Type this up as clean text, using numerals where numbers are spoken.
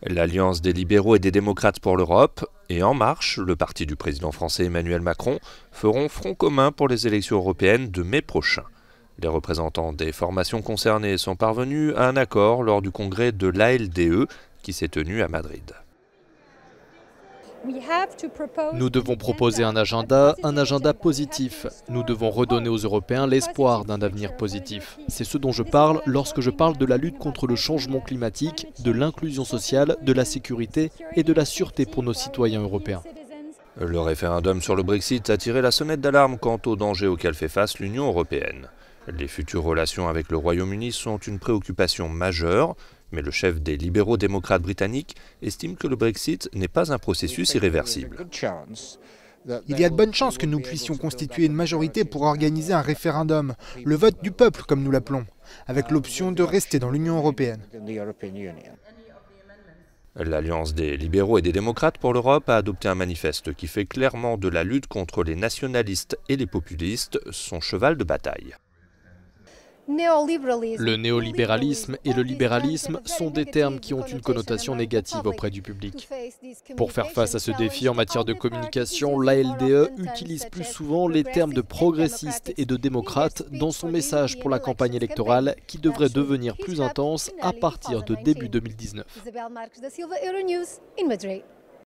L'Alliance des libéraux et des démocrates pour l'Europe et En Marche, le parti du président français Emmanuel Macron, feront front commun pour les élections européennes de mai prochain. Les représentants des formations concernées sont parvenus à un accord lors du congrès de l'ALDE qui s'est tenu à Madrid. Nous devons proposer un agenda positif. Nous devons redonner aux Européens l'espoir d'un avenir positif. C'est ce dont je parle lorsque je parle de la lutte contre le changement climatique, de l'inclusion sociale, de la sécurité et de la sûreté pour nos citoyens européens. Le référendum sur le Brexit a tiré la sonnette d'alarme quant aux dangers auxquels fait face l'Union européenne. Les futures relations avec le Royaume-Uni sont une préoccupation majeure, mais le chef des libéraux démocrates britanniques estime que le Brexit n'est pas un processus irréversible. Il y a de bonnes chances que nous puissions constituer une majorité pour organiser un référendum, le vote du peuple comme nous l'appelons, avec l'option de rester dans l'Union européenne. L'Alliance des libéraux et des démocrates pour l'Europe a adopté un manifeste qui fait clairement de la lutte contre les nationalistes et les populistes son cheval de bataille. Le néolibéralisme et le libéralisme sont des termes qui ont une connotation négative auprès du public. Pour faire face à ce défi en matière de communication, l'ALDE utilise plus souvent les termes de progressiste et de démocrate dans son message pour la campagne électorale qui devrait devenir plus intense à partir de début 2019.